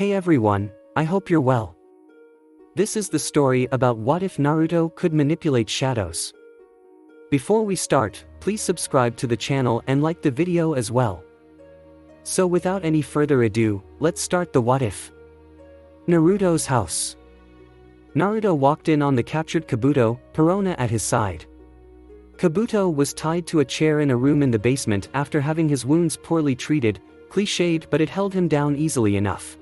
Hey everyone, I hope you're well. This is the story about what if Naruto could manipulate shadows. Before we start, please subscribe to the channel and like the video as well. So without any further ado, let's start the what if. Naruto's house. Naruto walked in on the captured Kabuto, Perona at his side. Kabuto was tied to a chair in a room in the basement after having his wounds poorly treated, cliched, but it held him down easily enough.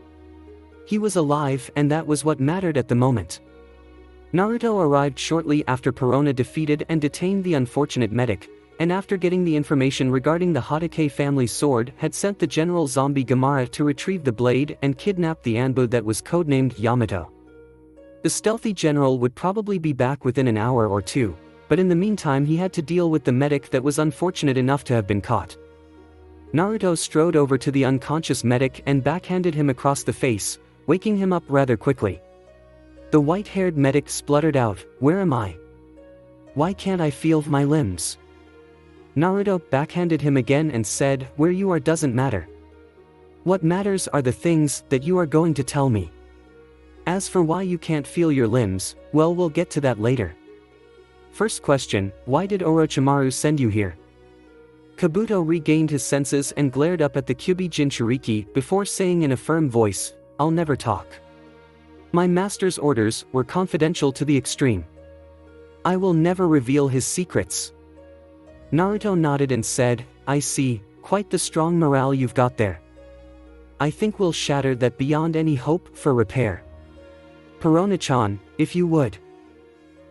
He was alive, and that was what mattered at the moment. Naruto arrived shortly after Perona defeated and detained the unfortunate medic, and after getting the information regarding the Hatake family's sword had sent the general zombie Gamara to retrieve the blade and kidnap the Anbu that was codenamed Yamato. The stealthy general would probably be back within an hour or two, but in the meantime he had to deal with the medic that was unfortunate enough to have been caught. Naruto strode over to the unconscious medic and backhanded him across the face, waking him up rather quickly. The white-haired medic spluttered out, "Where am I? Why can't I feel my limbs?" Naruto backhanded him again and said, "Where you are doesn't matter. What matters are the things that you are going to tell me. As for why you can't feel your limbs, well, we'll get to that later. First question, why did Orochimaru send you here?" Kabuto regained his senses and glared up at the Kyubi Jinchuriki before saying in a firm voice, "I'll never talk. My master's orders were confidential to the extreme. I will never reveal his secrets." Naruto nodded and said, "I see, quite the strong morale you've got there. I think we'll shatter that beyond any hope for repair. Perona-chan, if you would."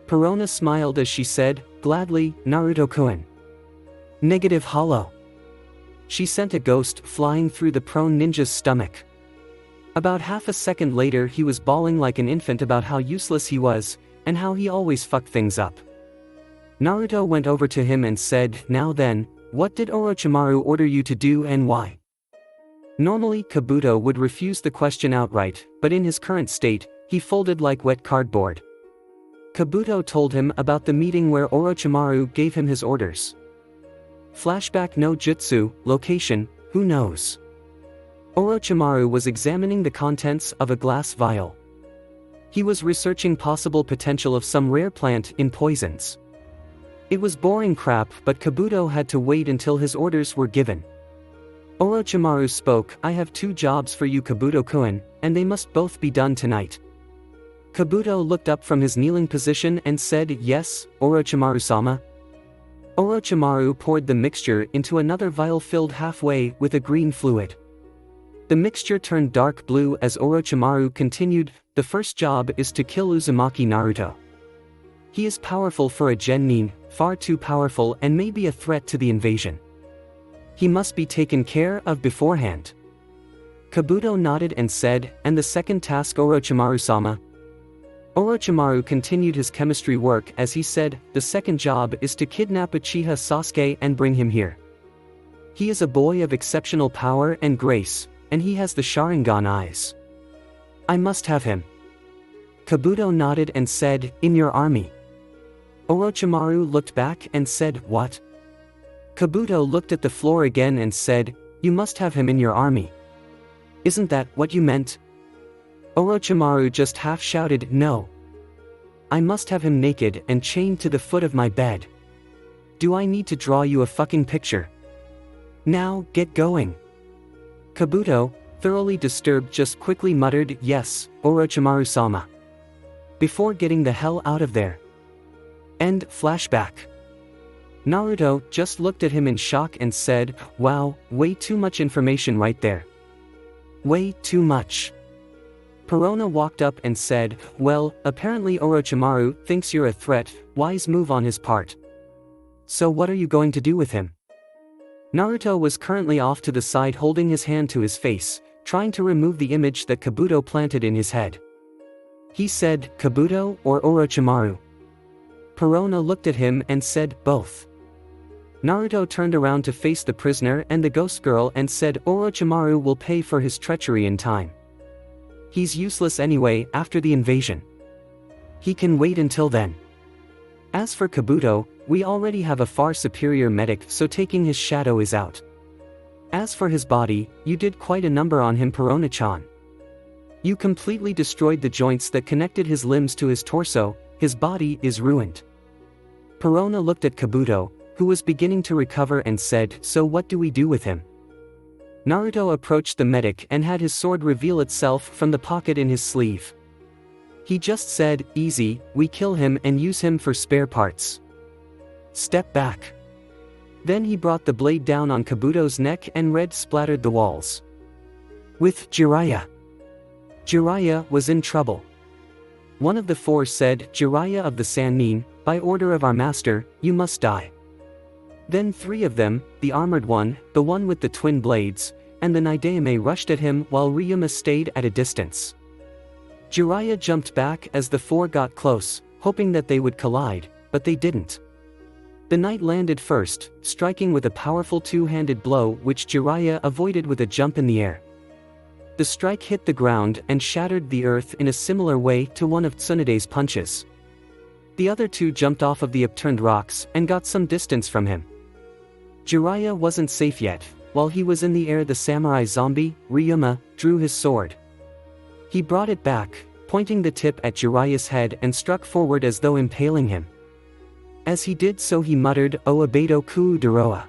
Perona smiled as she said, "Gladly, Naruto-kun." Negative hollow. She sent a ghost flying through the prone ninja's stomach. About half a second later he was bawling like an infant about how useless he was, and how he always fucked things up. Naruto went over to him and said, "Now then, what did Orochimaru order you to do and why?" Normally Kabuto would refuse the question outright, but in his current state, he folded like wet cardboard. Kabuto told him about the meeting where Orochimaru gave him his orders. Flashback no jutsu, location, who knows? Orochimaru was examining the contents of a glass vial. He was researching possible potential of some rare plant in poisons. It was boring crap, but Kabuto had to wait until his orders were given. Orochimaru spoke, "I have two jobs for you, Kabuto-kun, and they must both be done tonight." Kabuto looked up from his kneeling position and said, "Yes, Orochimaru-sama." Orochimaru poured the mixture into another vial filled halfway with a green fluid. The mixture turned dark blue as Orochimaru continued, "The first job is to kill Uzumaki Naruto. He is powerful for a genin, far too powerful and may be a threat to the invasion. He must be taken care of beforehand." Kabuto nodded and said, "And the second task, Orochimaru-sama?" Orochimaru continued his chemistry work as he said, "The second job is to kidnap Uchiha Sasuke and bring him here. He is a boy of exceptional power and grace, and he has the Sharingan eyes. I must have him." Kabuto nodded and said, "In your army?" Orochimaru looked back and said, "What?" Kabuto looked at the floor again and said, "You must have him in your army. Isn't that what you meant?" Orochimaru just half shouted, "No. I must have him naked and chained to the foot of my bed. Do I need to draw you a fucking picture? Now, get going." Kabuto, thoroughly disturbed, just quickly muttered, "Yes, Orochimaru-sama," before getting the hell out of there. End flashback. Naruto just looked at him in shock and said, "Wow, way too much information right there. Way too much." Perona walked up and said, "Well, apparently Orochimaru thinks you're a threat." Wise move on his part. "So what are you going to do with him?" Naruto was currently off to the side holding his hand to his face, trying to remove the image that Kabuto planted in his head. He said, "Kabuto or Orochimaru?" Perona looked at him and said, "Both." Naruto turned around to face the prisoner and the ghost girl and said, "Orochimaru will pay for his treachery in time. He's useless anyway after the invasion. He can wait until then. As for Kabuto, we already have a far superior medic, so taking his shadow is out. As for his body, you did quite a number on him, Perona-chan. You completely destroyed the joints that connected his limbs to his torso, his body is ruined. Perona looked at Kabuto, who was beginning to recover and said, so what do we do with him? Naruto approached the medic and had his sword reveal itself from the pocket in his sleeve. He just said, easy, we kill him and use him for spare parts. Step back. Then he brought the blade down on Kabuto's neck and red splattered the walls. With Jiraiya. Jiraiya was in trouble. One of the four said, Jiraiya of the Sannin, by order of our master, you must die. Then three of them, the armored one, the one with the twin blades, and the Naidame rushed at him while Ryuma stayed at a distance. Jiraiya jumped back as the four got close, hoping that they would collide, but they didn't. The knight landed first, striking with a powerful two-handed blow which Jiraiya avoided with a jump in the air. The strike hit the ground and shattered the earth in a similar way to one of Tsunade's punches. The other two jumped off of the upturned rocks and got some distance from him. Jiraiya wasn't safe yet. While he was in the air, the samurai zombie, Ryuma, drew his sword. He brought it back, pointing the tip at Jiraiya's head and struck forward as though impaling him. As he did so he muttered, O Abedo Kuu Doroa.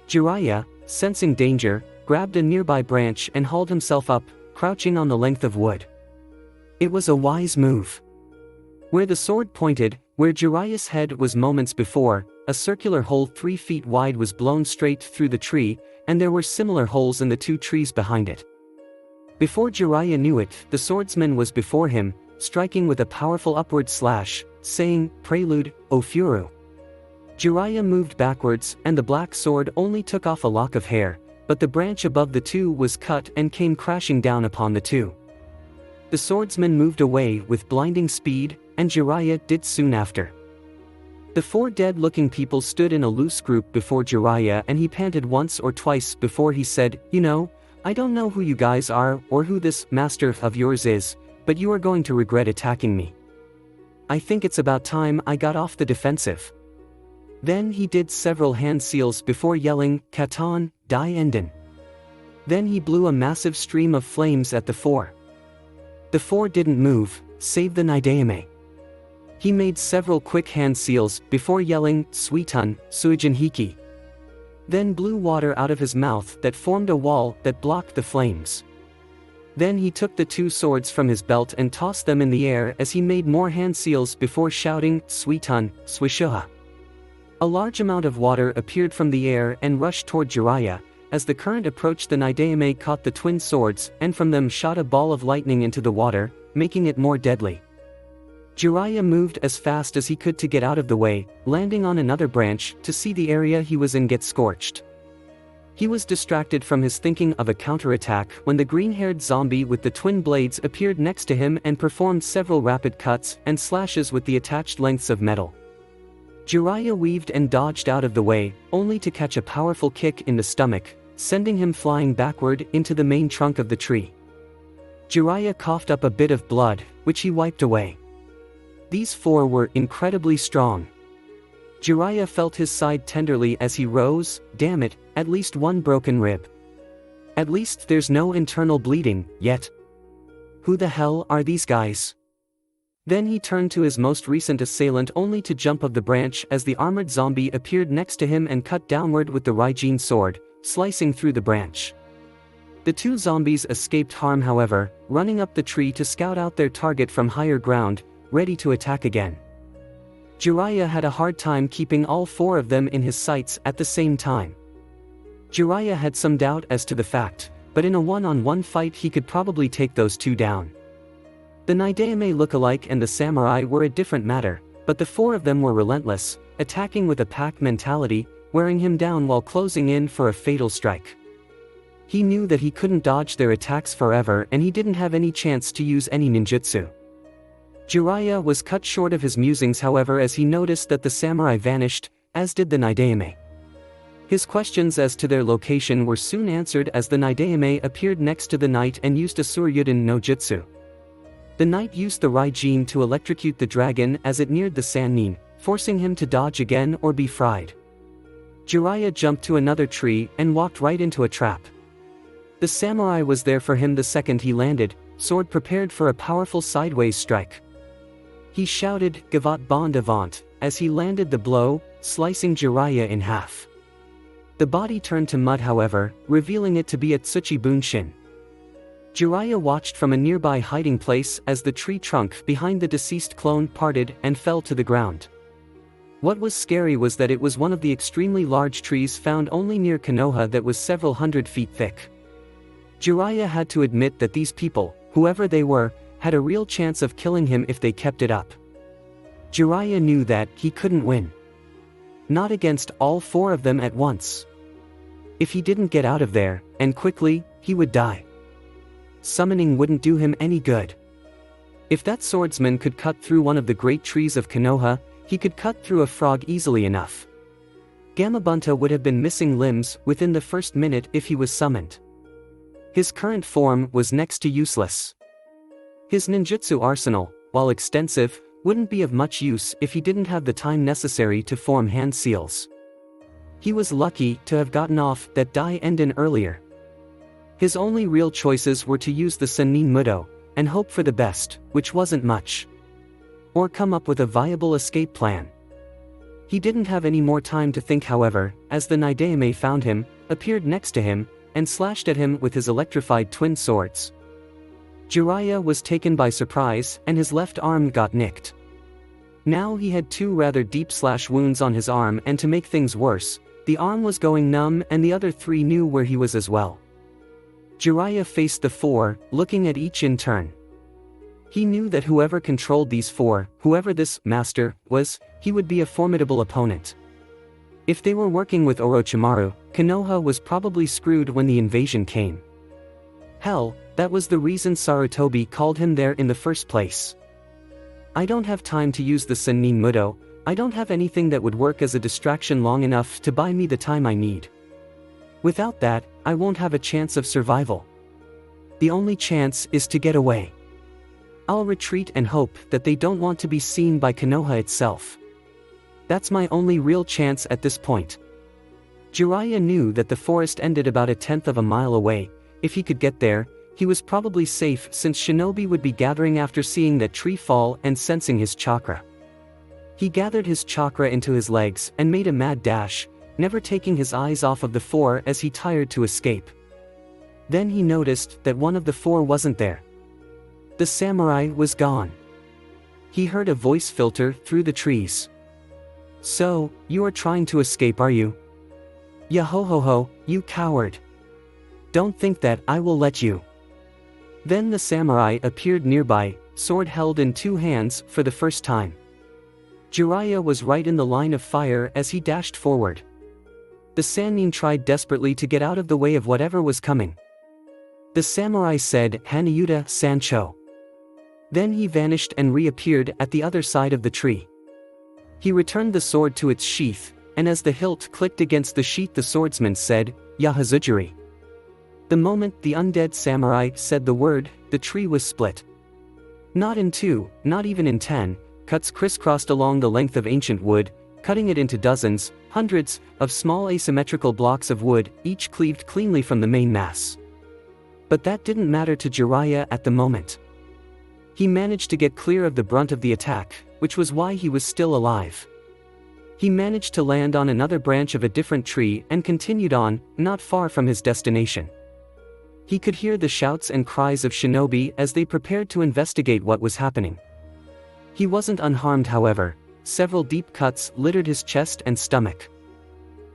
Jiraiya, sensing danger, grabbed a nearby branch and hauled himself up, crouching on the length of wood. It was a wise move. Where the sword pointed, where Jiraiya's head was moments before, a circular hole 3 feet wide was blown straight through the tree, and there were similar holes in the 2 trees behind it. Before Jiraiya knew it, the swordsman was before him, striking with a powerful upward slash, saying, Prelude, O Furu. Jiraiya moved backwards, and the black sword only took off a lock of hair, but the branch above the 2 was cut and came crashing down upon the 2. The swordsman moved away with blinding speed, and Jiraiya did soon after. The 4 dead-looking people stood in a loose group before Jiraiya, and he panted once or twice before he said, You know, I don't know who you guys are or who this master of yours is, but you are going to regret attacking me. I think it's about time I got off the defensive. Then he did several hand seals before yelling, Katan, Dai Enden. Then he blew a massive stream of flames at the 4. The 4 didn't move, save the Naidame. He made several quick hand seals before yelling, Suitun, Suijin Hiki. Then blew water out of his mouth that formed a wall that blocked the flames. Then he took the 2 swords from his belt and tossed them in the air as he made more hand seals before shouting, Suitun, Swishuha. A large amount of water appeared from the air and rushed toward Jiraiya. As the current approached, the Naidame caught the twin swords and from them shot a ball of lightning into the water, making it more deadly. Jiraiya moved as fast as he could to get out of the way, landing on another branch to see the area he was in get scorched. He was distracted from his thinking of a counterattack when the green-haired zombie with the twin blades appeared next to him and performed several rapid cuts and slashes with the attached lengths of metal. Jiraiya weaved and dodged out of the way, only to catch a powerful kick in the stomach, sending him flying backward into the main trunk of the tree. Jiraiya coughed up a bit of blood, which he wiped away. These 4 were incredibly strong. Jiraiya felt his side tenderly as he rose. Damn it, at least 1 broken rib. At least there's no internal bleeding, yet. Who the hell are these guys? Then he turned to his most recent assailant only to jump off the branch as the armored zombie appeared next to him and cut downward with the Raijin sword, slicing through the branch. The 2 zombies escaped harm however, running up the tree to scout out their target from higher ground, ready to attack again. Jiraiya had a hard time keeping all 4 of them in his sights at the same time. Jiraiya had some doubt as to the fact, but in a one-on-one fight he could probably take those 2 down. The Naidame look-alike and the samurai were a different matter, but the 4 of them were relentless, attacking with a pack mentality, wearing him down while closing in for a fatal strike. He knew that he couldn't dodge their attacks forever and he didn't have any chance to use any ninjutsu. Jiraiya was cut short of his musings however as he noticed that the samurai vanished, as did the Naidame. His questions as to their location were soon answered as the Naidame appeared next to the knight and used a Suryuden no Jutsu. The knight used the Raijin to electrocute the dragon as it neared the Sannin, forcing him to dodge again or be fried. Jiraiya jumped to another tree and walked right into a trap. The samurai was there for him the second he landed, sword prepared for a powerful sideways strike. He shouted, "Gavat bond avant," as he landed the blow, slicing Jiraiya in half. The body turned to mud however, revealing it to be a Tsuchi Bunshin. Jiraiya watched from a nearby hiding place as the tree trunk behind the deceased clone parted and fell to the ground. What was scary was that it was one of the extremely large trees found only near Konoha that was several hundred feet thick. Jiraiya had to admit that these people, whoever they were, had a real chance of killing him if they kept it up. Jiraiya knew that he couldn't win. Not against all four of them at once. If he didn't get out of there, and quickly, he would die. Summoning wouldn't do him any good. If that swordsman could cut through one of the great trees of Konoha, he could cut through a frog easily enough. Gamabunta would have been missing limbs within the first minute if he was summoned. His current form was next to useless. His ninjutsu arsenal, while extensive, wouldn't be of much use if he didn't have the time necessary to form hand seals. He was lucky to have gotten off that Dai Enden earlier. His only real choices were to use the Sennin Mudo, and hope for the best, which wasn't much. Or come up with a viable escape plan. He didn't have any more time to think however, as the Nidaime found him, appeared next to him, and slashed at him with his electrified twin swords. Jiraiya was taken by surprise and his left arm got nicked. Now he had two rather deep slash wounds on his arm, and to make things worse, the arm was going numb and the other three knew where he was as well. Jiraiya faced the four, looking at each in turn. He knew that whoever controlled these four, whoever this master was, he would be a formidable opponent. If they were working with Orochimaru, Konoha was probably screwed when the invasion came. Hell, that was the reason Sarutobi called him there in the first place. I don't have time to use the Sennin Mudo. I don't have anything that would work as a distraction long enough to buy me the time I need. Without that, I won't have a chance of survival. The only chance is to get away. I'll retreat and hope that they don't want to be seen by Konoha itself. That's my only real chance at this point. Jiraiya knew that the forest ended about 1/10 of a mile away. If he could get there, he was probably safe since shinobi would be gathering after seeing that tree fall and sensing his chakra. He gathered his chakra into his legs and made a mad dash, never taking his eyes off of the four as he tired to escape. Then he noticed that one of the four wasn't there. The samurai was gone. He heard a voice filter through the trees. "So, you are trying to escape, are you? Yahohoho, you coward. Don't think that I will let you." Then the samurai appeared nearby, sword held in two hands for the first time. Jiraiya was right in the line of fire as he dashed forward. The Sannin tried desperately to get out of the way of whatever was coming. The samurai said, "Hanayuda, Sancho." Then he vanished and reappeared at the other side of the tree. He returned the sword to its sheath, and as the hilt clicked against the sheath the swordsman said, "Yahazujiri." The moment the undead samurai said the word, the tree was split. Not in two, not even in 10, cuts crisscrossed along the length of ancient wood, cutting it into dozens, hundreds, of small asymmetrical blocks of wood, each cleaved cleanly from the main mass. But that didn't matter to Jiraiya at the moment. He managed to get clear of the brunt of the attack, which was why he was still alive. He managed to land on another branch of a different tree and continued on, not far from his destination. He could hear the shouts and cries of shinobi as they prepared to investigate what was happening. He wasn't unharmed however. Several deep cuts littered his chest and stomach.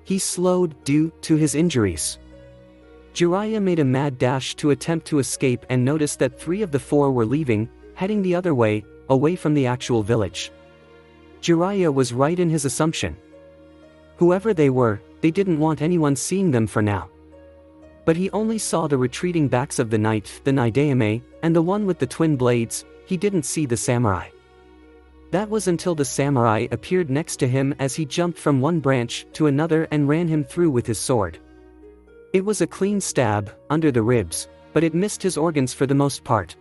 He slowed due to his injuries. Jiraiya made a mad dash to attempt to escape and noticed that 3 of the 4 were leaving, heading the other way, away from the actual village. Jiraiya was right in his assumption. Whoever they were, they didn't want anyone seeing them for now. But he only saw the retreating backs of the knight, the Nidaime, and the one with the twin blades. He didn't see the samurai. That was until the samurai appeared next to him as he jumped from one branch to another and ran him through with his sword. It was a clean stab, under the ribs, but it missed his organs for the most part.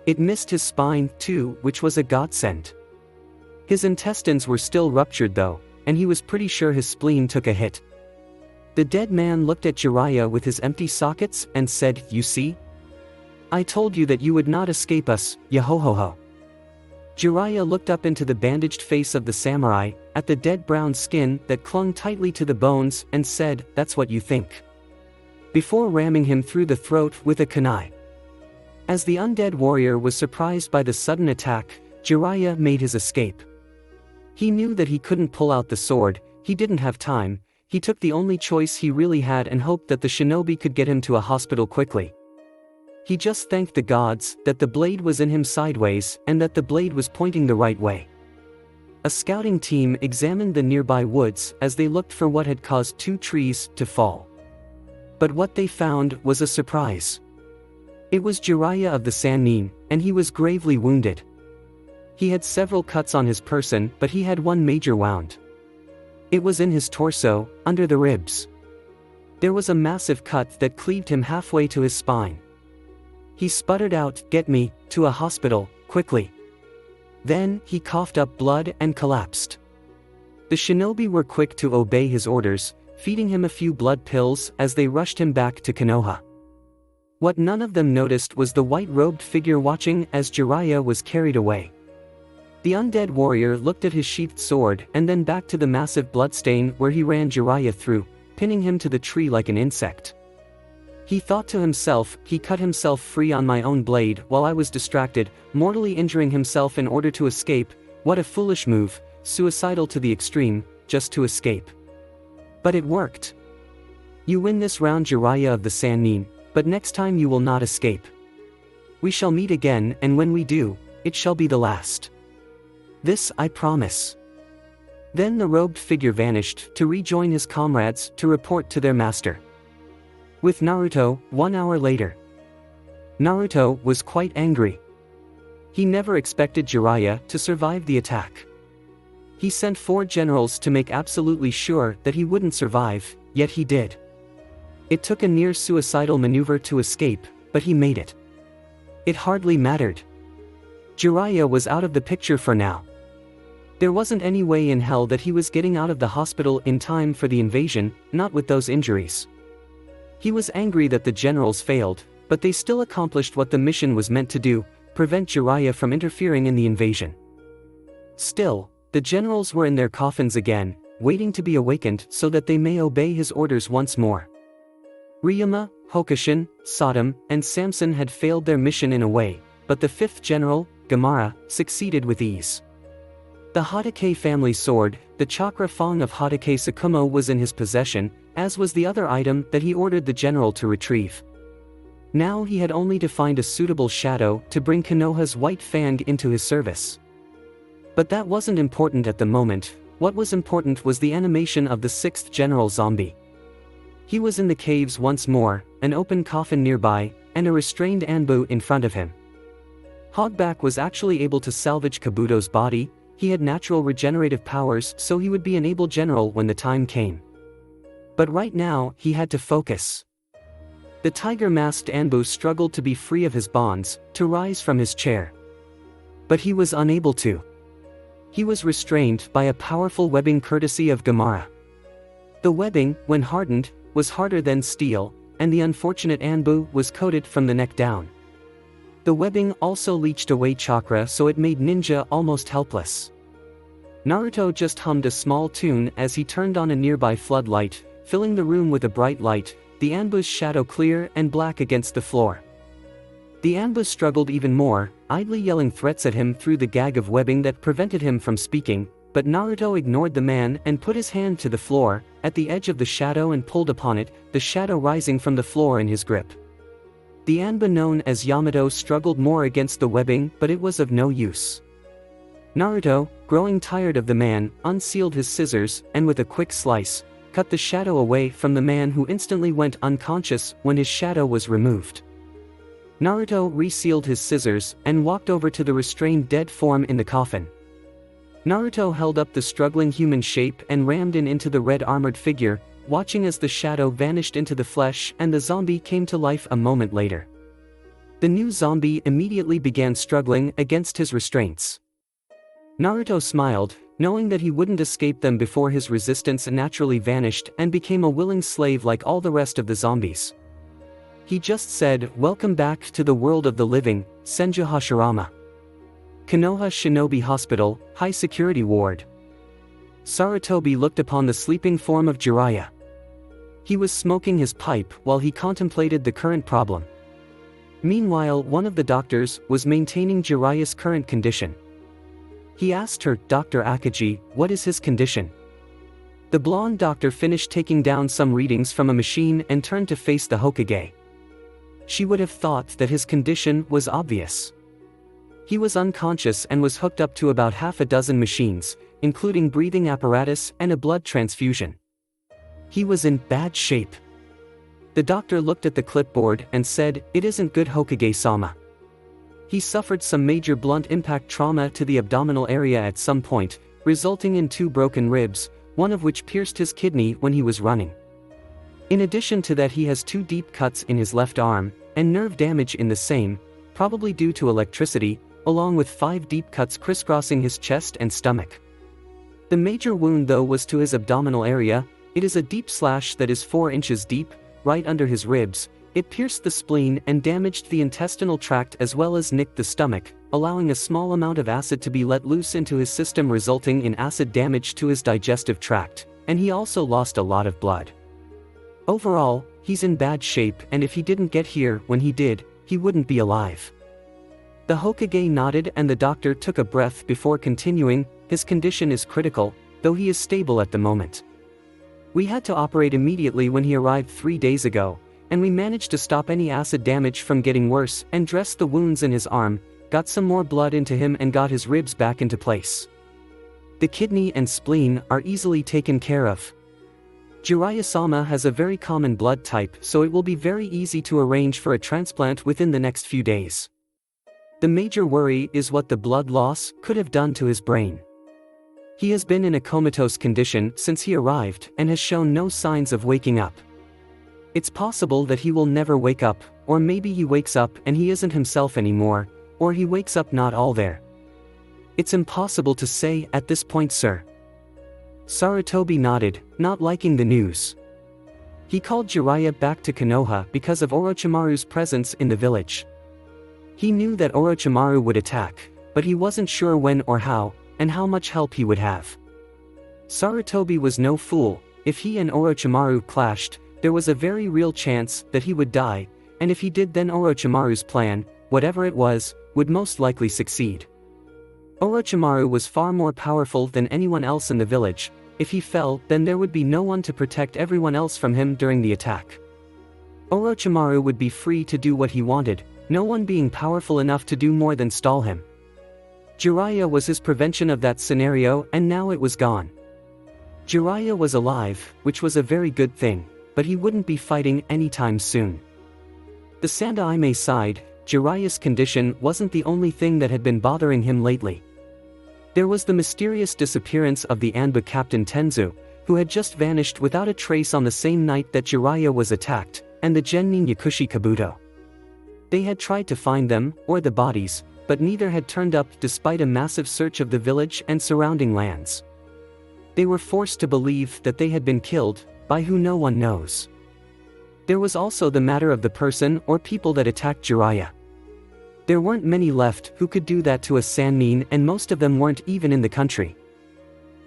It missed his spine, too, which was a godsend. His intestines were still ruptured though, and he was pretty sure his spleen took a hit. The dead man looked at Jiraiya with his empty sockets and said, "You see? I told you that you would not escape us, Yahohoho. Jiraiya looked up into the bandaged face of the samurai, at the dead brown skin that clung tightly to the bones, and said, "That's what you think." Before ramming him through the throat with a kunai. As the undead warrior was surprised by the sudden attack, Jiraiya made his escape. He knew that he couldn't pull out the sword, he didn't have time, he took the only choice he really had and hoped that the shinobi could get him to a hospital quickly. He just thanked the gods that the blade was in him sideways and that the blade was pointing the right way. A scouting team examined the nearby woods as they looked for what had caused 2 trees to fall. But what they found was a surprise. It was Jiraiya of the Sannin, and he was gravely wounded. He had several cuts on his person, but he had one major wound. It was in his torso, under the ribs. There was a massive cut that cleaved him halfway to his spine. He sputtered out, "Get me to a hospital, quickly." Then, he coughed up blood and collapsed. The shinobi were quick to obey his orders, feeding him a few blood pills as they rushed him back to Konoha. What none of them noticed was the white-robed figure watching as Jiraiya was carried away. The undead warrior looked at his sheathed sword and then back to the massive bloodstain where he ran Jiraiya through, pinning him to the tree like an insect. He thought to himself, "He cut himself free on my own blade while I was distracted, mortally injuring himself in order to escape. What a foolish move, suicidal to the extreme, just to escape." But it worked. "You win this round, Jiraiya of the Sannin, but next time you will not escape. We shall meet again, and when we do, it shall be the last. This I promise." Then the robed figure vanished to rejoin his comrades to report to their master. With Naruto, 1 hour later. Naruto was quite angry. He never expected Jiraiya to survive the attack. He sent 4 generals to make absolutely sure that he wouldn't survive, yet he did. It took a near-suicidal maneuver to escape, but he made it. It hardly mattered. Jiraiya was out of the picture for now. There wasn't any way in hell that he was getting out of the hospital in time for the invasion, not with those injuries. He was angry that the generals failed, but they still accomplished what the mission was meant to do, prevent Jiraiya from interfering in the invasion. Still, the generals were in their coffins again, waiting to be awakened so that they may obey his orders once more. Ryuma, Hokushin, Sodom, and Samson had failed their mission in a way, but the 5th general, Gaara, succeeded with ease. The Hatake family sword, the chakra fang of Hatake Tsukumo, was in his possession, as was the other item that he ordered the general to retrieve. Now he had only to find a suitable shadow to bring Konoha's white fang into his service. But that wasn't important at the moment. What was important was the animation of the 6th general zombie. He was in the caves once more, an open coffin nearby, and a restrained Anbu in front of him. Hogback was actually able to salvage Kabuto's body. He had natural regenerative powers, so he would be an able general when the time came. But right now, he had to focus. The tiger-masked Anbu struggled to be free of his bonds, to rise from his chair. But he was unable to. He was restrained by a powerful webbing courtesy of Gaara. The webbing, when hardened, was harder than steel, and the unfortunate Anbu was coated from the neck down. The webbing also leached away chakra, so it made Ninja almost helpless. Naruto just hummed a small tune as he turned on a nearby floodlight, filling the room with a bright light, the Anbu's shadow clear and black against the floor. The Anbu struggled even more, idly yelling threats at him through the gag of webbing that prevented him from speaking, but Naruto ignored the man and put his hand to the floor, at the edge of the shadow, and pulled upon it, the shadow rising from the floor in his grip. The Anbu known as Yamato struggled more against the webbing, but it was of no use. Naruto, growing tired of the man, unsealed his scissors, and with a quick slice, cut the shadow away from the man, who instantly went unconscious when his shadow was removed. Naruto resealed his scissors and walked over to the restrained dead form in the coffin. Naruto held up the struggling human shape and rammed into the red-armored figure, watching as the shadow vanished into the flesh and the zombie came to life a moment later. The new zombie immediately began struggling against his restraints. Naruto smiled, knowing that he wouldn't escape them before his resistance naturally vanished and became a willing slave like all the rest of the zombies. He just said, "Welcome back to the world of the living, Senju Hashirama. Konoha Shinobi Hospital, High Security Ward." Sarutobi looked upon the sleeping form of Jiraiya. He was smoking his pipe while he contemplated the current problem. Meanwhile, one of the doctors was maintaining Jiraiya's current condition. He asked her, "Dr. Akagi, what is his condition?" The blonde doctor finished taking down some readings from a machine and turned to face the Hokage. She would have thought that his condition was obvious. He was unconscious and was hooked up to about half a dozen machines, including breathing apparatus and a blood transfusion. He was in bad shape. The doctor looked at the clipboard and said, "It isn't good, Hokage-sama. He suffered some major blunt impact trauma to the abdominal area at some point, resulting in 2 broken ribs, one of which pierced his kidney when he was running. In addition to that, he has 2 deep cuts in his left arm, and nerve damage in the same, probably due to electricity, along with 5 deep cuts crisscrossing his chest and stomach. The major wound though was to his abdominal area. It is a deep slash that is 4 inches deep, right under his ribs. It pierced the spleen and damaged the intestinal tract as well as nicked the stomach, allowing a small amount of acid to be let loose into his system, resulting in acid damage to his digestive tract, and he also lost a lot of blood. Overall, he's in bad shape, and if he didn't get here when he did, he wouldn't be alive." The Hokage nodded and the doctor took a breath before continuing, "His condition is critical, though he is stable at the moment. We had to operate immediately when he arrived 3 days ago, and we managed to stop any acid damage from getting worse and dressed the wounds in his arm, got some more blood into him and got his ribs back into place. The kidney and spleen are easily taken care of. Jiraiya-sama has a very common blood type, so it will be very easy to arrange for a transplant within the next few days. The major worry is what the blood loss could have done to his brain. He has been in a comatose condition since he arrived and has shown no signs of waking up. It's possible that he will never wake up, or maybe he wakes up and he isn't himself anymore, or he wakes up not all there. It's impossible to say at this point, sir." Sarutobi nodded, not liking the news. He called Jiraiya back to Konoha because of Orochimaru's presence in the village. He knew that Orochimaru would attack, but he wasn't sure when or how, and how much help he would have. Sarutobi was no fool. If he and Orochimaru clashed, there was a very real chance that he would die, and if he did, then Orochimaru's plan, whatever it was, would most likely succeed. Orochimaru was far more powerful than anyone else in the village. If he fell, then there would be no one to protect everyone else from him during the attack. Orochimaru would be free to do what he wanted, no one being powerful enough to do more than stall him. Jiraiya was his prevention of that scenario, and now it was gone. Jiraiya was alive, which was a very good thing, but he wouldn't be fighting anytime soon. The Sandaime side, Jiraiya's condition wasn't the only thing that had been bothering him lately. There was the mysterious disappearance of the Anbu captain Tenzu, who had just vanished without a trace on the same night that Jiraiya was attacked, and the Genin Yakushi Kabuto. They had tried to find them, or the bodies, but neither had turned up despite a massive search of the village and surrounding lands. They were forced to believe that they had been killed, by who no one knows. There was also the matter of the person or people that attacked Jiraiya. There weren't many left who could do that to a Sannin, and most of them weren't even in the country.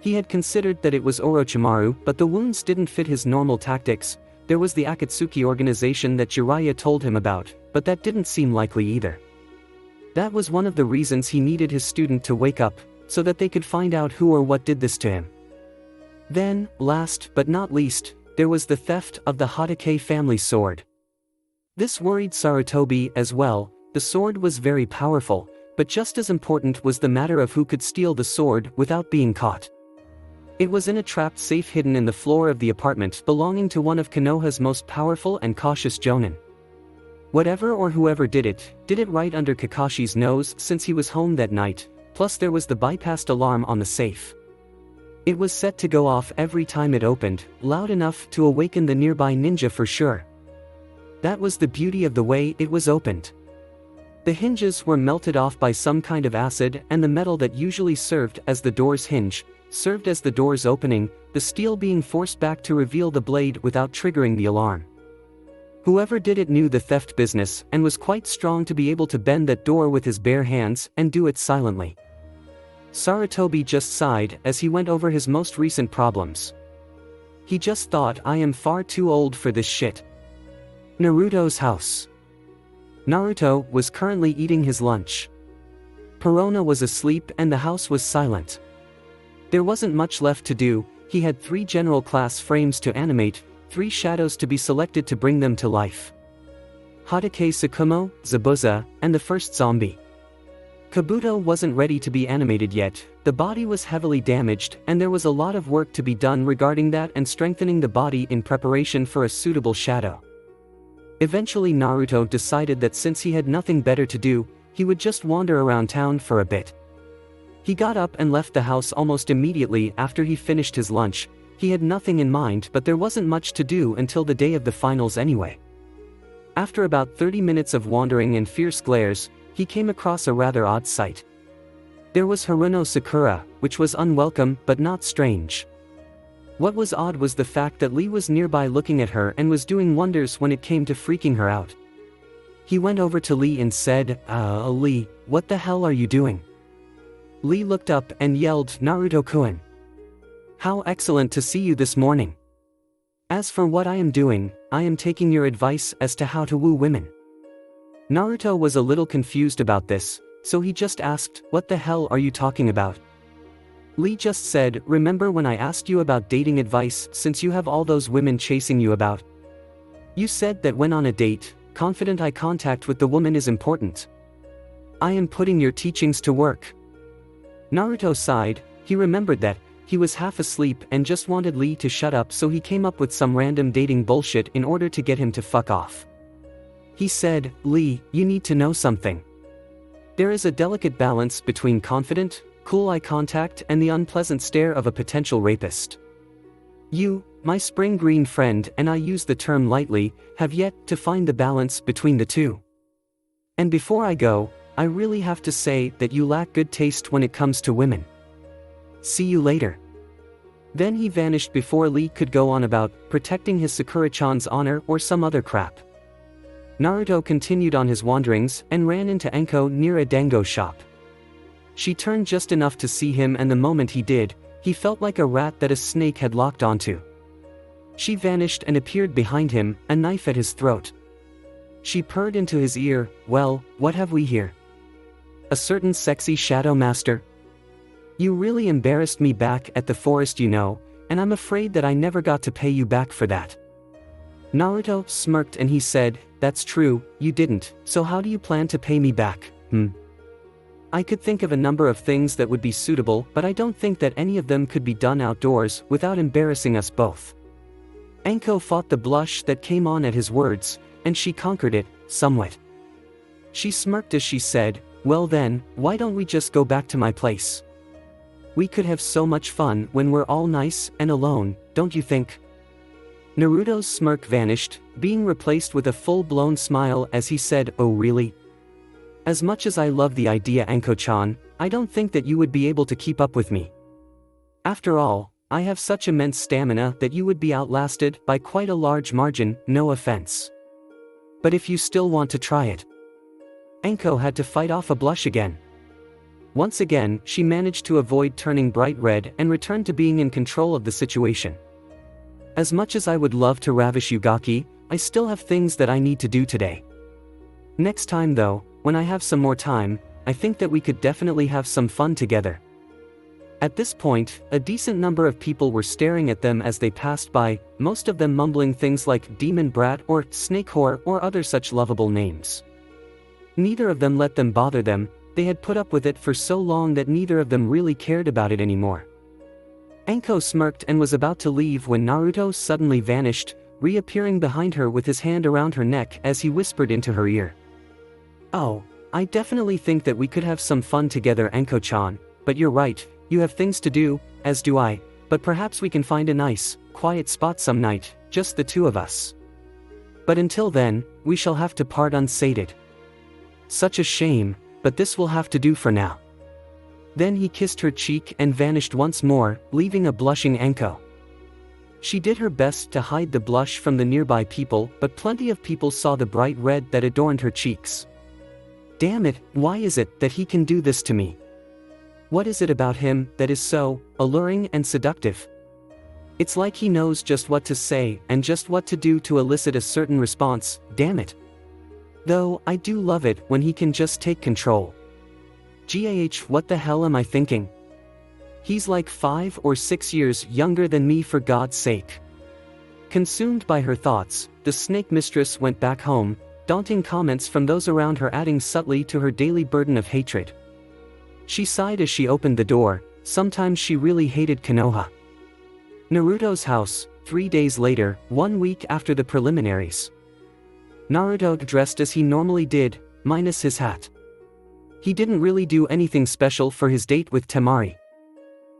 He had considered that it was Orochimaru, but the wounds didn't fit his normal tactics. There was the Akatsuki organization that Jiraiya told him about, but that didn't seem likely either. That was one of the reasons he needed his student to wake up, so that they could find out who or what did this to him. Then, last but not least, there was the theft of the Hatake family sword. This worried Sarutobi as well. The sword was very powerful, but just as important was the matter of who could steal the sword without being caught. It was in a trapped safe hidden in the floor of the apartment belonging to one of Konoha's most powerful and cautious jonin. Whatever or whoever did it right under Kakashi's nose since he was home that night, plus there was the bypassed alarm on the safe. It was set to go off every time it opened, loud enough to awaken the nearby ninja for sure. That was the beauty of the way it was opened. The hinges were melted off by some kind of acid, and the metal that usually served as the door's hinge served as the door's opening, the steel being forced back to reveal the blade without triggering the alarm. Whoever did it knew the theft business and was quite strong to be able to bend that door with his bare hands and do it silently. Sarutobi just sighed as he went over his most recent problems. He just thought, I am far too old for this shit. Naruto's house. Naruto was currently eating his lunch. Perona was asleep and the house was silent. There wasn't much left to do. He had 3 general class frames to animate, 3 shadows to be selected to bring them to life. Hatake Tsukumo, Zabuza, and the first zombie. Kabuto wasn't ready to be animated yet. The body was heavily damaged and there was a lot of work to be done regarding that and strengthening the body in preparation for a suitable shadow. Eventually Naruto decided that since he had nothing better to do, he would just wander around town for a bit. He got up and left the house almost immediately after he finished his lunch. He had nothing in mind, but there wasn't much to do until the day of the finals anyway. After about 30 minutes of wandering and fierce glares, he came across a rather odd sight. There was Haruno Sakura, which was unwelcome but not strange. What was odd was the fact that Lee was nearby looking at her and was doing wonders when it came to freaking her out. He went over to Lee and said, Lee, what the hell are you doing? Lee looked up and yelled, Naruto-kun. How excellent to see you this morning. As for what I am doing, I am taking your advice as to how to woo women. Naruto was a little confused about this, so he just asked, what the hell are you talking about? Lee just said, remember when I asked you about dating advice since you have all those women chasing you about? You said that when on a date, confident eye contact with the woman is important. I am putting your teachings to work. Naruto sighed. He remembered that he was half asleep and just wanted Lee to shut up, so he came up with some random dating bullshit in order to get him to fuck off. He said, Lee, you need to know something. There is a delicate balance between confident, cool eye contact and the unpleasant stare of a potential rapist. You, my spring green friend, and I use the term lightly, have yet to find the balance between the two. And before I go, I really have to say that you lack good taste when it comes to women. See you later. Then he vanished before Lee could go on about protecting his Sakura-chan's honor or some other crap. Naruto continued on his wanderings and ran into Enko near a dango shop. She turned just enough to see him, and the moment he did, he felt like a rat that a snake had locked onto. She vanished and appeared behind him, a knife at his throat. She purred into his ear, well, what have we here? A certain sexy shadow master? You really embarrassed me back at the forest, you know, and I'm afraid that I never got to pay you back for that. Naruto smirked and he said, that's true, you didn't, so how do you plan to pay me back, I could think of a number of things that would be suitable, but I don't think that any of them could be done outdoors without embarrassing us both. Enko fought the blush that came on at his words, and she conquered it, somewhat. She smirked as she said, well then, why don't we just go back to my place? We could have so much fun when we're all nice and alone, don't you think? Naruto's smirk vanished, being replaced with a full-blown smile as he said, oh really? As much as I love the idea, Enko-chan, I don't think that you would be able to keep up with me. After all, I have such immense stamina that you would be outlasted by quite a large margin, no offense. But if you still want to try it. Enko had to fight off a blush again. Once again, she managed to avoid turning bright red and returned to being in control of the situation. As much as I would love to ravish you, Gaki, I still have things that I need to do today. Next time though, when I have some more time, I think that we could definitely have some fun together. At this point, a decent number of people were staring at them as they passed by, most of them mumbling things like demon brat or snake whore or other such lovable names. Neither of them let them bother them. They had put up with it for so long that neither of them really cared about it anymore. Enko smirked and was about to leave when Naruto suddenly vanished, reappearing behind her with his hand around her neck as he whispered into her ear. Oh, I definitely think that we could have some fun together, Enko-chan, but you're right, you have things to do, as do I, but perhaps we can find a nice, quiet spot some night, just the two of us. But until then, we shall have to part unsated. Such a shame, but this will have to do for now. Then he kissed her cheek and vanished once more, leaving a blushing Enko. She did her best to hide the blush from the nearby people, but plenty of people saw the bright red that adorned her cheeks. Damn it, why is it that he can do this to me? What is it about him that is so alluring and seductive? It's like he knows just what to say and just what to do to elicit a certain response, damn it. Though, I do love it when he can just take control. GAH, what the hell am I thinking? He's like 5 or 6 years younger than me, for God's sake. Consumed by her thoughts, the snake mistress went back home, daunting comments from those around her adding subtly to her daily burden of hatred. She sighed as she opened the door. Sometimes she really hated Konoha. Naruto's house, 3 days later, 1 week after the preliminaries. Naruto dressed as he normally did, minus his hat. He didn't really do anything special for his date with Temari.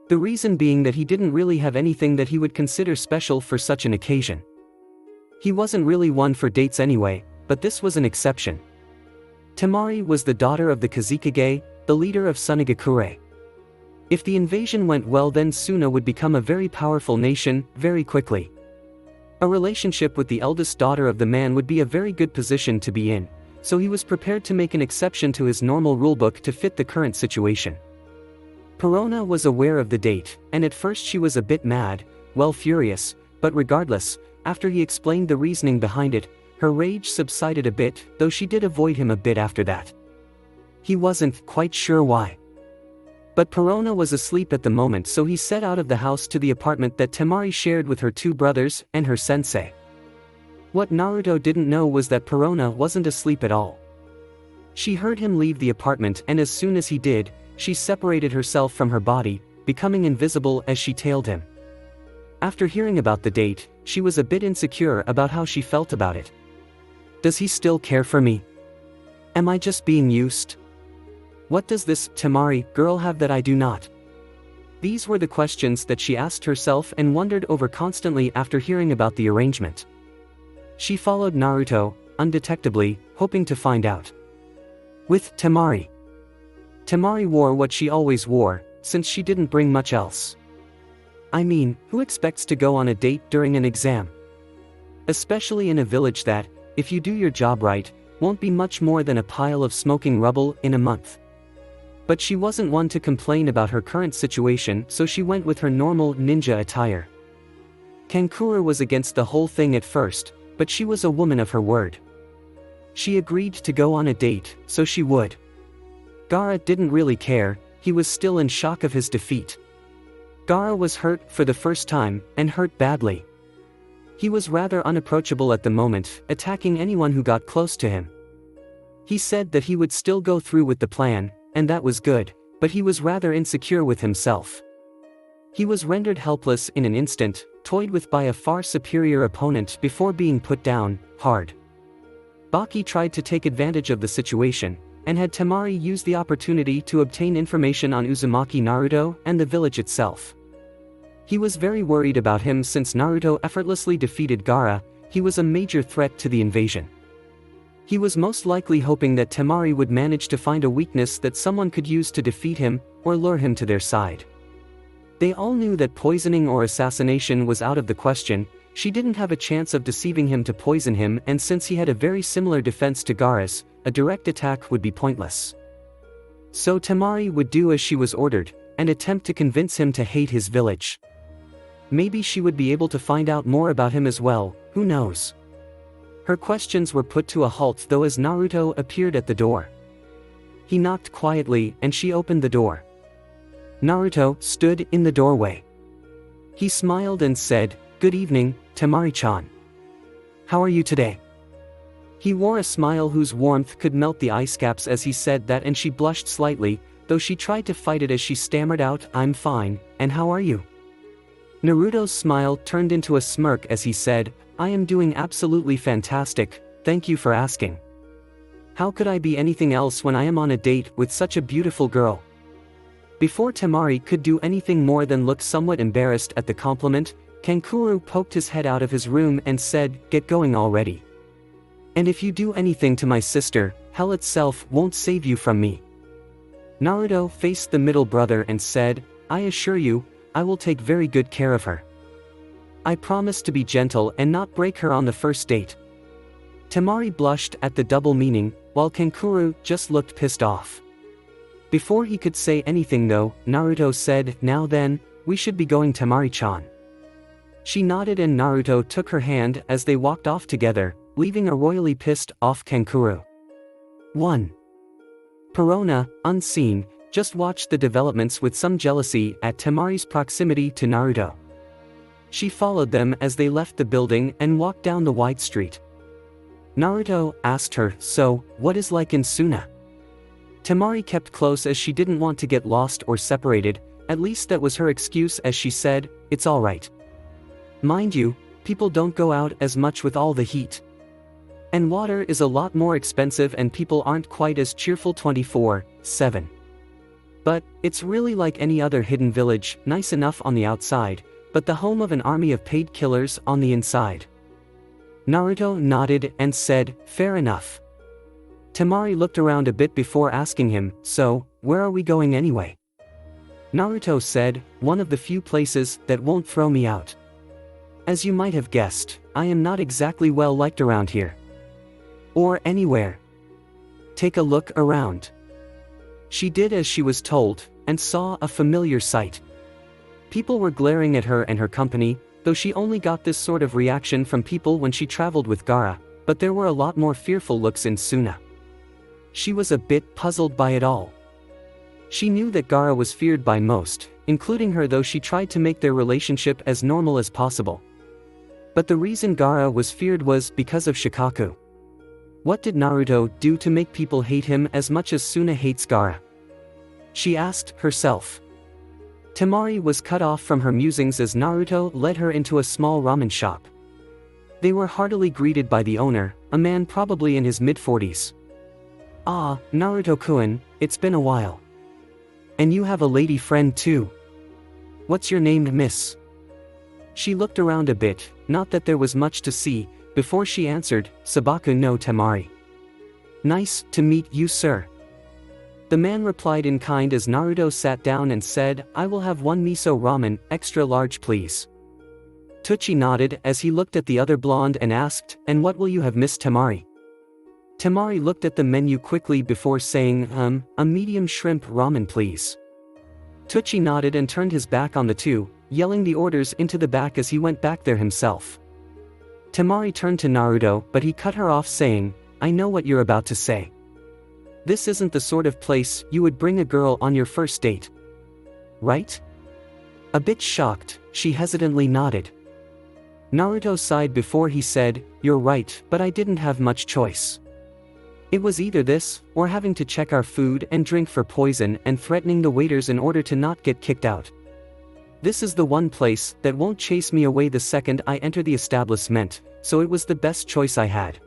The reason being that he didn't really have anything that he would consider special for such an occasion. He wasn't really one for dates anyway, but this was an exception. Temari was the daughter of the Kazekage, the leader of Sunagakure. If the invasion went well, then Suna would become a very powerful nation, very quickly. A relationship with the eldest daughter of the man would be a very good position to be in, so he was prepared to make an exception to his normal rulebook to fit the current situation. Perona was aware of the date, and at first she was a bit mad, well, furious, but regardless, after he explained the reasoning behind it, her rage subsided a bit, though she did avoid him a bit after that. He wasn't quite sure why. But Perona was asleep at the moment, so he set out of the house to the apartment that Temari shared with her 2 brothers and her sensei. What Naruto didn't know was that Perona wasn't asleep at all. She heard him leave the apartment, and as soon as he did, she separated herself from her body, becoming invisible as she tailed him. After hearing about the date, she was a bit insecure about how she felt about it. Does he still care for me? Am I just being used? What does this Temari girl have that I do not? These were the questions that she asked herself and wondered over constantly after hearing about the arrangement. She followed Naruto, undetectably, hoping to find out. With Temari. Temari wore what she always wore, since she didn't bring much else. I mean, who expects to go on a date during an exam? Especially in a village that, if you do your job right, won't be much more than a pile of smoking rubble in a month. But she wasn't one to complain about her current situation, so she went with her normal ninja attire. Kankura was against the whole thing at first, but she was a woman of her word. She agreed to go on a date, so she would. Gaara didn't really care, he was still in shock of his defeat. Gaara was hurt for the first time, and hurt badly. He was rather unapproachable at the moment, attacking anyone who got close to him. He said that he would still go through with the plan, and that was good, but he was rather insecure with himself. He was rendered helpless in an instant, toyed with by a far superior opponent before being put down, hard. Baki tried to take advantage of the situation, and had Temari use the opportunity to obtain information on Uzumaki Naruto and the village itself. He was very worried about him since Naruto effortlessly defeated Gaara. He was a major threat to the invasion. He was most likely hoping that Temari would manage to find a weakness that someone could use to defeat him, or lure him to their side. They all knew that poisoning or assassination was out of the question. She didn't have a chance of deceiving him to poison him, and since he had a very similar defense to Gaara's, a direct attack would be pointless. So Temari would do as she was ordered, and attempt to convince him to hate his village. Maybe she would be able to find out more about him as well, who knows. Her questions were put to a halt though as Naruto appeared at the door. He knocked quietly and she opened the door. Naruto stood in the doorway. He smiled and said, "Good evening, Temari-chan. How are you today?" He wore a smile whose warmth could melt the ice caps as he said that, and she blushed slightly, though she tried to fight it as she stammered out, "I'm fine, and how are you?" Naruto's smile turned into a smirk as he said, "I am doing absolutely fantastic, thank you for asking. How could I be anything else when I am on a date with such a beautiful girl?" Before Temari could do anything more than look somewhat embarrassed at the compliment, Kankuro poked his head out of his room and said, "Get going already. And if you do anything to my sister, hell itself won't save you from me." Naruto faced the middle brother and said, "I assure you, I will take very good care of her. I promise to be gentle and not break her on the first date. Temari blushed at the double meaning, while Kankuro just looked pissed off. Before he could say anything though, Naruto said, "Now then, we should be going, Temari-chan." She nodded and Naruto took her hand as they walked off together, leaving a royally pissed off Kankuro. 1. Perona, unseen, just watched the developments with some jealousy at Temari's proximity to Naruto. She followed them as they left the building and walked down the wide street. Naruto asked her, "So, what is like in Suna?" Temari kept close as she didn't want to get lost or separated, at least that was her excuse as she said, "It's alright. Mind you, people don't go out as much with all the heat. And water is a lot more expensive and people aren't quite as cheerful 24/7. But, it's really like any other hidden village, nice enough on the outside, but the home of an army of paid killers on the inside." Naruto nodded and said, "Fair enough." Temari looked around a bit before asking him, "So, where are we going anyway?" Naruto said, "One of the few places that won't throw me out. As you might have guessed, I am not exactly well liked around here. Or anywhere. Take a look around." She did as she was told, and saw a familiar sight. People were glaring at her and her company, though she only got this sort of reaction from people when she traveled with Gaara, but there were a lot more fearful looks in Suna. She was a bit puzzled by it all. She knew that Gaara was feared by most, including her, though she tried to make their relationship as normal as possible. But the reason Gaara was feared was because of Shikaku. What did Naruto do to make people hate him as much as Suna hates Gaara? She asked herself. Temari was cut off from her musings as Naruto led her into a small ramen shop. They were heartily greeted by the owner, a man probably in his mid-40s. "Ah, Naruto-kun, it's been a while. And you have a lady friend too. What's your name, miss?" She looked around a bit, not that there was much to see, before she answered, "Sabaku no Temari." "Nice to meet you, sir." The man replied in kind as Naruto sat down and said, "I will have one miso ramen, extra large please." Teuchi nodded as he looked at the other blonde and asked, "And what will you have, Miss Temari?" Temari looked at the menu quickly before saying, a medium shrimp ramen please." Teuchi nodded and turned his back on the two, yelling the orders into the back as he went back there himself. Temari turned to Naruto, but he cut her off saying, "I know what you're about to say. This isn't the sort of place you would bring a girl on your first date. Right?" A bit shocked, she hesitantly nodded. Naruto sighed before he said, "You're right, but I didn't have much choice. It was either this, or having to check our food and drink for poison and threatening the waiters in order to not get kicked out. This is the one place that won't chase me away the second I enter the establishment, so it was the best choice I had.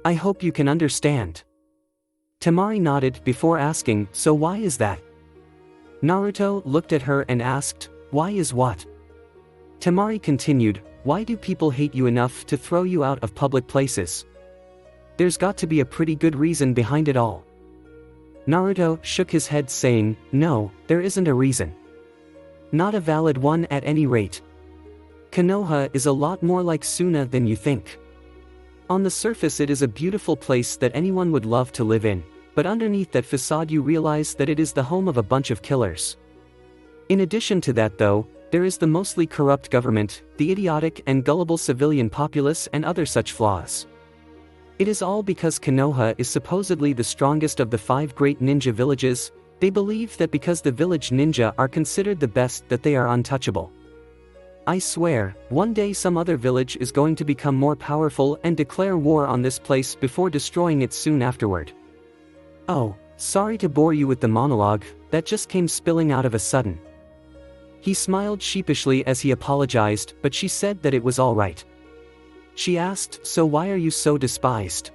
I hope you can understand." Temari nodded before asking, "So why is that?" Naruto looked at her and asked, "Why is what?" Temari continued, "Why do people hate you enough to throw you out of public places? There's got to be a pretty good reason behind it all." Naruto shook his head saying, "No, there isn't a reason. Not a valid one at any rate. Konoha is a lot more like Suna than you think. On the surface it is a beautiful place that anyone would love to live in, but underneath that facade you realize that it is the home of a bunch of killers. In addition to that though, there is the mostly corrupt government, the idiotic and gullible civilian populace and other such flaws. It is all because Konoha is supposedly the strongest of the 5 great ninja villages. They believe that because the village ninja are considered the best that they are untouchable. I swear, one day some other village is going to become more powerful and declare war on this place before destroying it soon afterward. Oh, sorry to bore you with the monologue, that just came spilling out of a sudden." He smiled sheepishly as he apologized, but she said that it was all right. She asked, "So why are you so despised?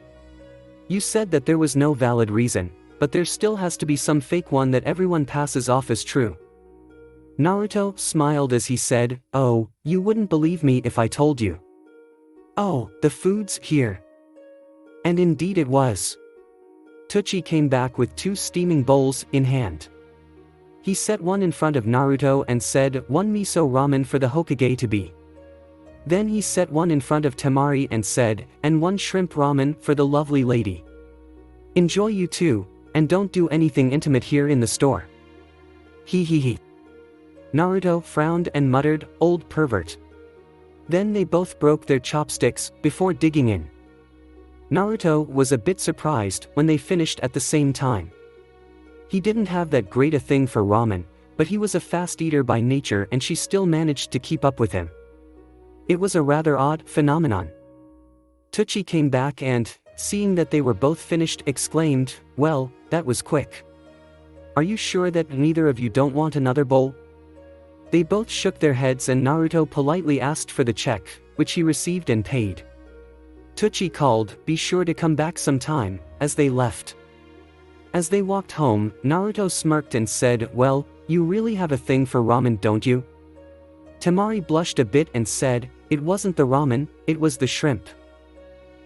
You said that there was no valid reason, but there still has to be some fake one that everyone passes off as true." Naruto smiled as he said, "Oh, you wouldn't believe me if I told you. Oh, the food's here." And indeed it was. Teuchi came back with 2 steaming bowls in hand. He set one in front of Naruto and said, "One miso ramen for the Hokage to be." Then he set one in front of Temari and said, "And one shrimp ramen for the lovely lady. Enjoy you too, and don't do anything intimate here in the store." He. Naruto frowned and muttered, "Old pervert." Then they both broke their chopsticks, before digging in. Naruto was a bit surprised when they finished at the same time. He didn't have that great a thing for ramen, but he was a fast eater by nature and she still managed to keep up with him. It was a rather odd phenomenon. Teuchi came back and, seeing that they were both finished, exclaimed, "Well, that was quick. Are you sure that neither of you don't want another bowl?" They both shook their heads and Naruto politely asked for the check, which he received and paid. Teuchi called, "Be sure to come back sometime," as they left. As they walked home, Naruto smirked and said, "Well, you really have a thing for ramen, don't you?" Temari blushed a bit and said, "It wasn't the ramen, it was the shrimp.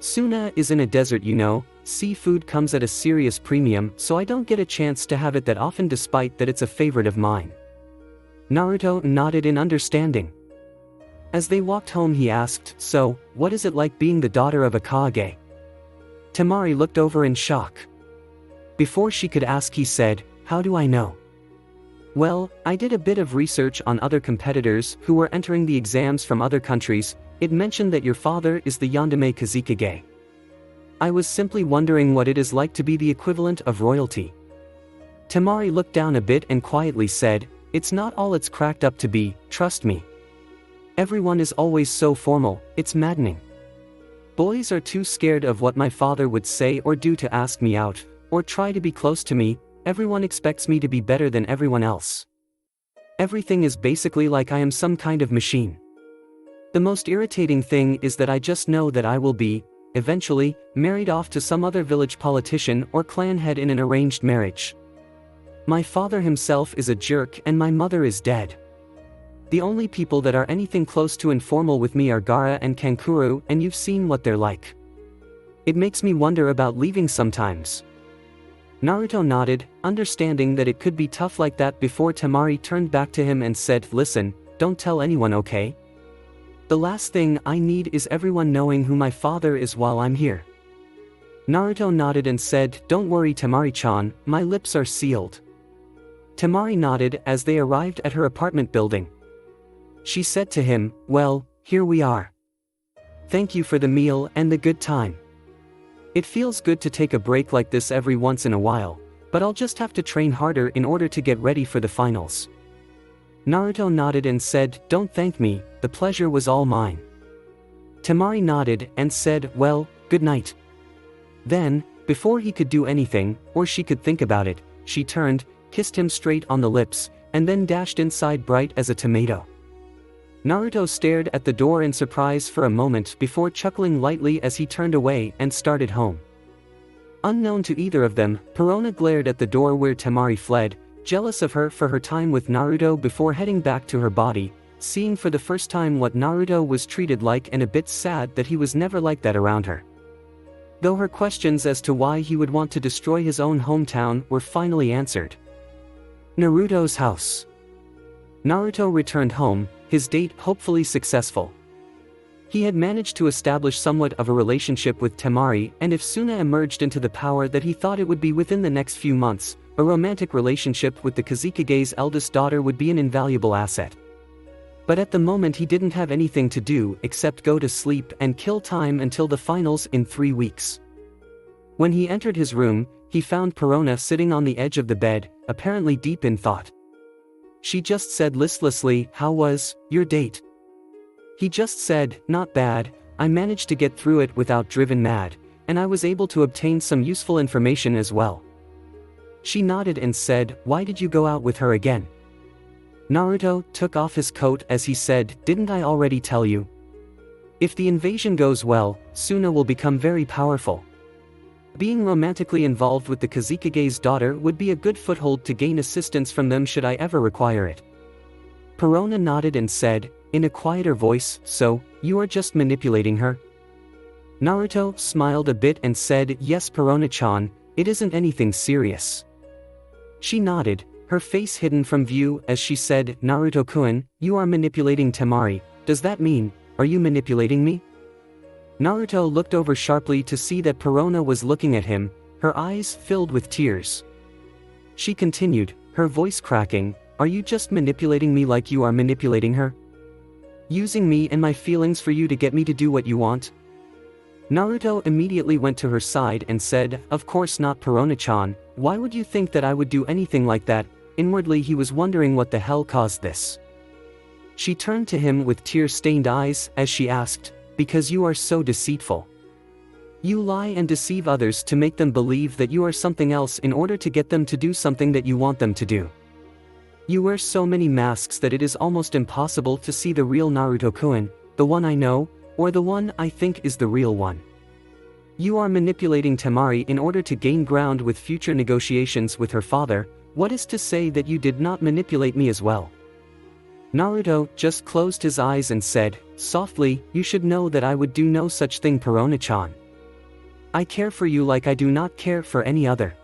Suna is in a desert, you know, seafood comes at a serious premium, so I don't get a chance to have it that often despite that it's a favorite of mine." Naruto nodded in understanding. As they walked home he asked, "So, what is it like being the daughter of a Kage?" Temari looked over in shock. Before she could ask he said, "How do I know?" "Well, I did a bit of research on other competitors who were entering the exams from other countries. It mentioned that your father is the Yandere Kazekage. I was simply wondering what it is like to be the equivalent of royalty." Temari looked down a bit and quietly said, "It's not all it's cracked up to be, trust me. Everyone is always so formal, it's maddening. Boys are too scared of what my father would say or do to ask me out, or try to be close to me. Everyone expects me to be better than everyone else. Everything is basically like I am some kind of machine. The most irritating thing is that I just know that I will be, eventually, married off to some other village politician or clan head in an arranged marriage. My father himself is a jerk and my mother is dead. The only people that are anything close to informal with me are Gaara and Kankuro, and you've seen what they're like. It makes me wonder about leaving sometimes." Naruto nodded, understanding that it could be tough like that before Temari turned back to him and said, "Listen, don't tell anyone, okay? The last thing I need is everyone knowing who my father is while I'm here." Naruto nodded and said, "Don't worry Temari-chan, my lips are sealed." Temari nodded as they arrived at her apartment building. She said to him, "Well, here we are. Thank you for the meal and the good time. It feels good to take a break like this every once in a while, but I'll just have to train harder in order to get ready for the finals." Naruto nodded and said, "Don't thank me, the pleasure was all mine." Temari nodded and said, "Well, good night." Then, before he could do anything, or she could think about it, she turned, kissed him straight on the lips, and then dashed inside bright as a tomato. Naruto stared at the door in surprise for a moment before chuckling lightly as he turned away and started home. Unknown to either of them, Perona glared at the door where Temari fled, jealous of her for her time with Naruto before heading back to her body, seeing for the first time what Naruto was treated like and a bit sad that he was never like that around her. Though her questions as to why he would want to destroy his own hometown were finally answered. Naruto's house. Naruto returned home, his date hopefully successful. He had managed to establish somewhat of a relationship with Temari, and if Suna emerged into the power that he thought it would be within the next few months, a romantic relationship with the Kazekage's eldest daughter would be an invaluable asset. But at the moment he didn't have anything to do except go to sleep and kill time until the finals in 3 weeks. When he entered his room, he found Perona sitting on the edge of the bed, apparently deep in thought. She just said listlessly, "How was your date?" He just said, "Not bad, I managed to get through it without driven mad, and I was able to obtain some useful information as well." She nodded and said, "Why did you go out with her again?" Naruto took off his coat as he said, "Didn't I already tell you? If the invasion goes well, Suna will become very powerful. Being romantically involved with the Kazekage's daughter would be a good foothold to gain assistance from them should I ever require it." Perona nodded and said, in a quieter voice, "So, you are just manipulating her?" Naruto smiled a bit and said, "Yes Perona-chan, it isn't anything serious." She nodded, her face hidden from view as she said, "Naruto-kun, you are manipulating Temari, does that mean Are you manipulating me? Naruto looked over sharply to see that Perona was looking at him, her eyes filled with tears. She continued, her voice cracking, are you just manipulating me like you are manipulating her? Using me and my feelings for you to get me to do what you want? Naruto immediately went to her side and said, of course not, Perona-chan, why would you think that I would do anything like that? Inwardly he was wondering what the hell caused this. She turned to him with tear-stained eyes as she asked, because you are so deceitful. You lie and deceive others to make them believe that you are something else in order to get them to do something that you want them to do. You wear so many masks that it is almost impossible to see the real Naruto-kun, the one I know, or the one I think is the real one. You are manipulating Temari in order to gain ground with future negotiations with her father. What is to say that you did not manipulate me as well? Naruto just closed his eyes and said, softly, you should know that I would do no such thing, Perona-chan. I care for you like I do not care for any other.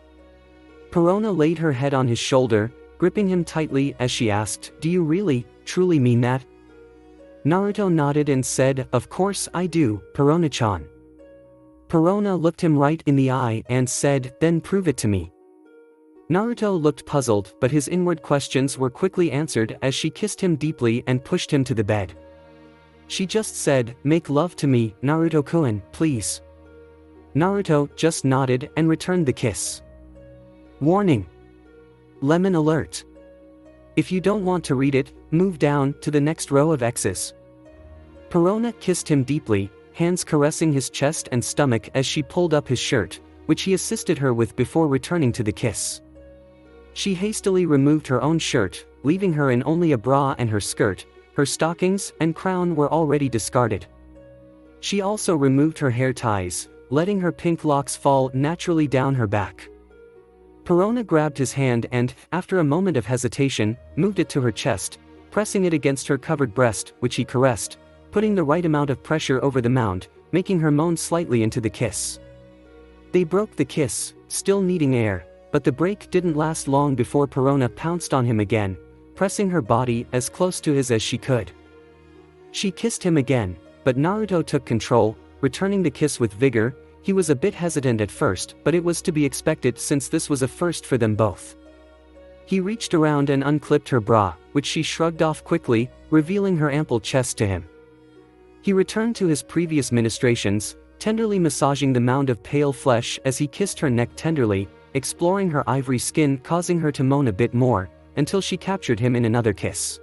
Perona laid her head on his shoulder, gripping him tightly as she asked, do you really, truly mean that? Naruto nodded and said, of course I do, Perona-chan. Perona looked him right in the eye and said, then prove it to me. Naruto looked puzzled, but his inward questions were quickly answered as she kissed him deeply and pushed him to the bed. She just said, make love to me, Naruto-kun, please. Naruto just nodded and returned the kiss. Warning. Lemon alert. If you don't want to read it, move down to the next row of X's. Perona kissed him deeply, hands caressing his chest and stomach as she pulled up his shirt, which he assisted her with before returning to the kiss. She hastily removed her own shirt, leaving her in only a bra and her skirt. Her stockings and crown were already discarded. She also removed her hair ties, letting her pink locks fall naturally down her back. Perona grabbed his hand and, after a moment of hesitation, moved it to her chest, pressing it against her covered breast, which he caressed, putting the right amount of pressure over the mound, making her moan slightly into the kiss. They broke the kiss, still needing air, but the break didn't last long before Perona pounced on him again, pressing her body as close to his as she could. She kissed him again, but Naruto took control, returning the kiss with vigor. He was a bit hesitant at first, but it was to be expected since this was a first for them both. He reached around and unclipped her bra, which she shrugged off quickly, revealing her ample chest to him. He returned to his previous ministrations, tenderly massaging the mound of pale flesh as he kissed her neck tenderly, exploring her ivory skin, causing her to moan a bit more, until she captured him in another kiss.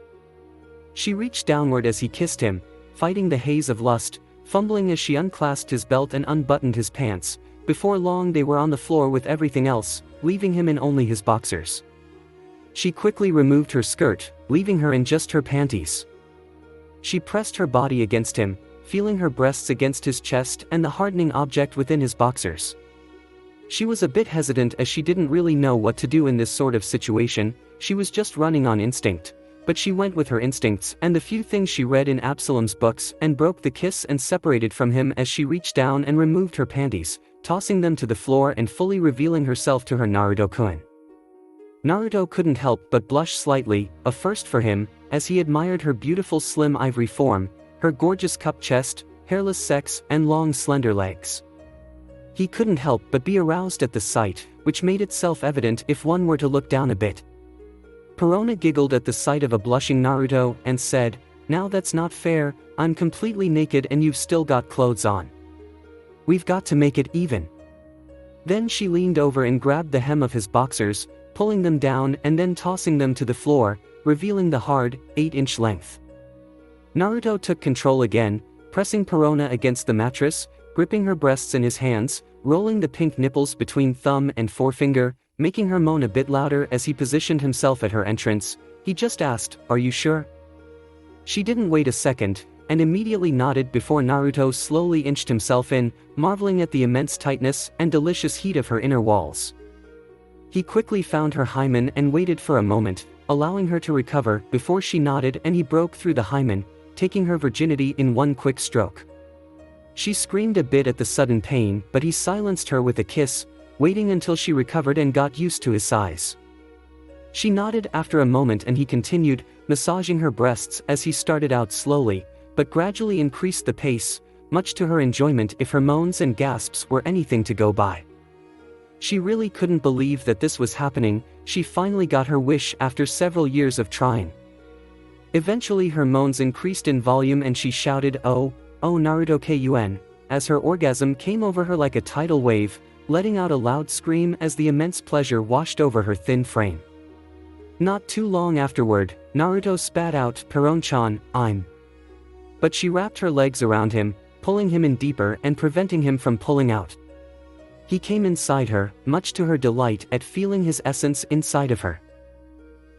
She reached downward as he kissed him, fighting the haze of lust, fumbling as she unclasped his belt and unbuttoned his pants. Before long they were on the floor with everything else, leaving him in only his boxers. She quickly removed her skirt, leaving her in just her panties. She pressed her body against him, feeling her breasts against his chest and the hardening object within his boxers. She was a bit hesitant as she didn't really know what to do in this sort of situation. She was just running on instinct. But she went with her instincts and the few things she read in Absalom's books and broke the kiss and separated from him as she reached down and removed her panties, tossing them to the floor and fully revealing herself to her Naruto-kun. Naruto couldn't help but blush slightly, a first for him, as he admired her beautiful slim ivory form, her gorgeous cup chest, hairless sex, and long slender legs. He couldn't help but be aroused at the sight, which made it self-evident if one were to look down a bit. Perona giggled at the sight of a blushing Naruto and said, now that's not fair, I'm completely naked and you've still got clothes on. We've got to make it even. Then she leaned over and grabbed the hem of his boxers, pulling them down and then tossing them to the floor, revealing the hard, 8-inch length. Naruto took control again, pressing Perona against the mattress, gripping her breasts in his hands, rolling the pink nipples between thumb and forefinger, making her moan a bit louder as he positioned himself at her entrance. He just asked, are you sure? She didn't wait a second, and immediately nodded before Naruto slowly inched himself in, marveling at the immense tightness and delicious heat of her inner walls. He quickly found her hymen and waited for a moment, allowing her to recover before she nodded, and he broke through the hymen, taking her virginity in one quick stroke. She screamed a bit at the sudden pain, but he silenced her with a kiss, waiting until she recovered and got used to his size. She nodded after a moment and he continued, massaging her breasts as he started out slowly, but gradually increased the pace, much to her enjoyment if her moans and gasps were anything to go by. She really couldn't believe that this was happening. She finally got her wish after several years of trying. Eventually her moans increased in volume and she shouted, "Oh, oh Naruto kun," as her orgasm came over her like a tidal wave, letting out a loud scream as the immense pleasure washed over her thin frame. Not too long afterward, Naruto spat out, "Peron-chan, I'm." But she wrapped her legs around him, pulling him in deeper and preventing him from pulling out. He came inside her, much to her delight at feeling his essence inside of her.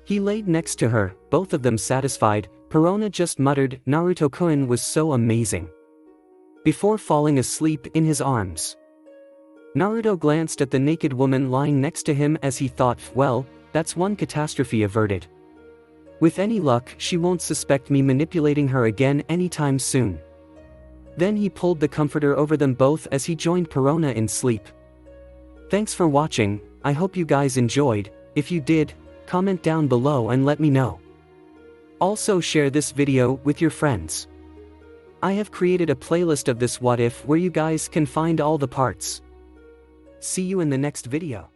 He laid next to her, both of them satisfied. Perona just muttered, "Naruto-kun was so amazing," before falling asleep in his arms. Naruto glanced at the naked woman lying next to him as he thought, well, that's one catastrophe averted. With any luck, she won't suspect me manipulating her again anytime soon. Then he pulled the comforter over them both as he joined Perona in sleep. Thanks for watching. I hope you guys enjoyed. If you did, comment down below and let me know. Also share this video with your friends. I have created a playlist of this what if where you guys can find all the parts. See you in the next video.